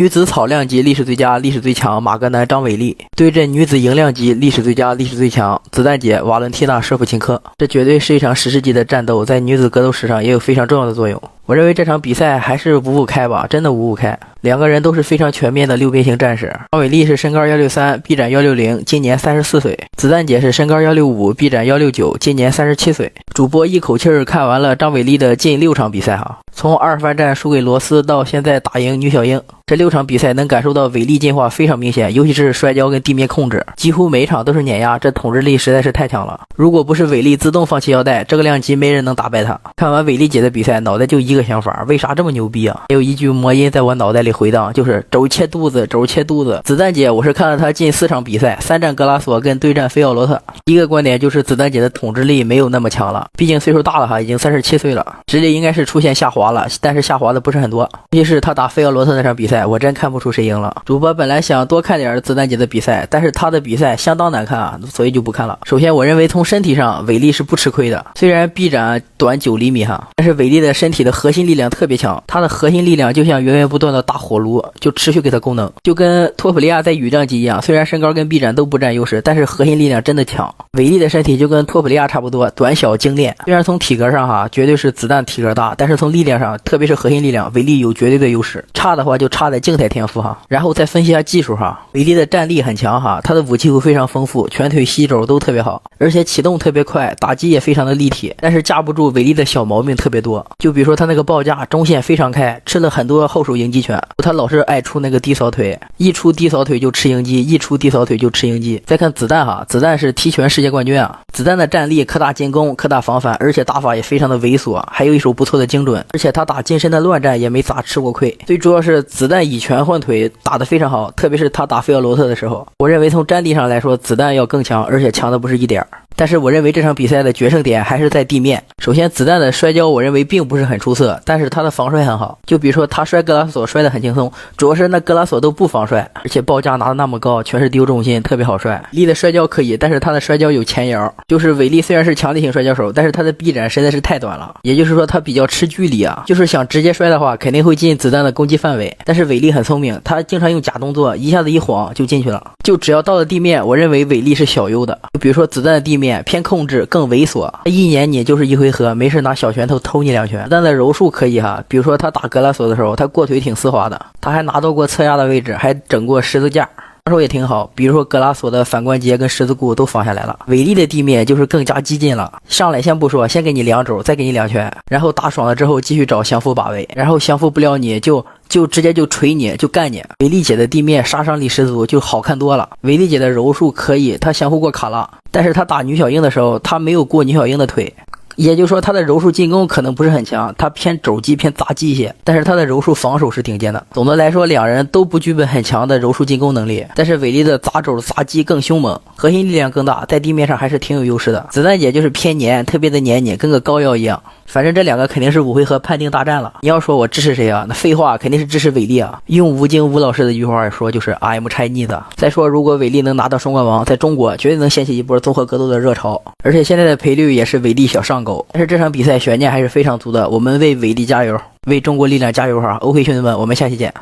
女子草量级历史最佳、历史最强马格南张伟丽对阵女子银量级历史最佳、历史最强子弹姐瓦伦蒂娜舍甫琴科，这绝对是一场史诗级的战斗，在女子格斗史上也有非常重要的作用。我认为这场比赛还是五五开吧，真的五五开。两个人都是非常全面的六边形战士。张伟丽是身高163，臂展160，今年34岁；子弹姐是身高165，臂展169，今年37岁。主播一口气看完了张伟丽的近6场比赛哈，从阿尔法战输给罗斯到现在打赢女小鹰，这6场比赛能感受到伟丽进化非常明显，尤其是摔跤跟地面控制，几乎每一场都是碾压，这统治力实在是太强了。如果不是伟丽自动放弃腰带，这个量级没人能打败她。看完伟丽姐的比赛，脑袋就一个想法，为啥这么牛逼啊？还有一句魔音在我脑袋里回荡，就是肘切肚子，肘切肚子。子弹姐我是看了她近4场比赛，3战格拉索跟对战菲奥罗特。第一个观点就是子弹姐的统治力没有那么强了，毕竟岁数大了哈，已经37岁了，实力应该是出现下滑了，但是下滑的不是很多。尤其是她打菲奥罗特那场比赛，我真看不出谁赢了。主播本来想多看点子弹姐的比赛，但是她的比赛相当难看啊，所以就不看了。首先我认为从身体上伟丽是不吃亏的，虽然臂展短9厘米哈，但是伟丽的身体的核心力量特别强，她的核心力量就像源源不断的大火炉，就持续给她功能，就跟托普利亚在羽量级一样，虽然身高跟臂展都不占优势，但是核心力量真的强。伟丽的身体就跟托普利亚差不多，短小精炼，虽然从体格上哈绝对是子弹体格大，但是从力量上，特别是核心力量，伟丽有绝对的优势。差的话就差在静态天赋哈。然后再分析一下技术哈，伟丽的战力很强哈，她的武器库非常丰富，拳腿膝肘都特别好，而且启动特别快，打击也非常的立体，但是架不住伟丽的小毛病特别多。就比如说她那个报价中线非常开，吃了很多后手迎击拳，她老是爱出那个低扫腿，一出低扫腿就吃迎击，一出低扫腿就吃迎击。再看子弹哈，子弹是踢拳世界冠军啊，子弹的战力可打进攻，可打防反，而且打法也非常的猥琐，还有一手不错的精准，而且他打近身的乱战也没咋吃过亏。最主要是子弹以拳换腿打得非常好，特别是他打菲奥罗特的时候，我认为从战力上来说子弹要更强，而且强的不是一点。但是我认为这场比赛的决胜点还是在地面。首先子弹的摔跤我认为并不是很出色，但是他的防摔很好，就比如说他摔格拉索摔得很轻松，主要是那格拉索都不防摔，而且报价拿得那么高，全是丢重心，特别好摔。伟丽的摔跤可以，但是他的摔跤有前摇，就是伟丽虽然是强力型摔跤手，但是他的臂展实在是太短了，也就是说他比较吃距离啊，就是想直接摔的话肯定会进子弹的攻击范围，但是伟丽很聪明，他经常用假动作，一下子一晃就进去了。就只要到了地面，我认为伟丽是小优的，就比如说子弹的地面偏控制更猥琐，一撵你就是一回合，没事拿小拳头偷你2拳。子弹的柔术可以哈，比如说他打格拉索的时候，他过腿挺丝滑的，他还拿到过侧压的位置，还整过十字架，防守也挺好，比如说格拉索的反关节跟十字固都防下来了。伟丽的地面就是更加激进了，上来先不说，先给你2肘，再给你2拳，然后打爽了之后继续找降服把位，然后降服不了你就直接就锤你，就干你。伟丽姐的地面杀伤力十足，就好看多了。伟丽姐的柔术可以，她降服过卡拉，但是她打女小鹰的时候，她没有过女小鹰的腿，也就是说他的柔术进攻可能不是很强，他偏肘击偏砸击一些，但是他的柔术防守是顶尖的。总的来说两人都不具备很强的柔术进攻能力，但是伟丽的砸肘砸击更凶猛，核心力量更大，在地面上还是挺有优势的。子弹姐就是偏黏，特别的黏你，跟个膏药一样。反正这两个肯定是5回合判定大战了。你要说我支持谁啊？那废话，肯定是支持伟丽啊。用吴京吴老师的一句话说，就是 I'm Chinese。再说如果伟丽能拿到双冠王，在中国绝对能掀起一波综合格斗的热潮，而且现在的赔率也是伟丽小上钩。但是这场比赛悬念还是非常足的，我们为伟丽加油，为中国力量加油哈！OK， 兄弟们，我们下期见。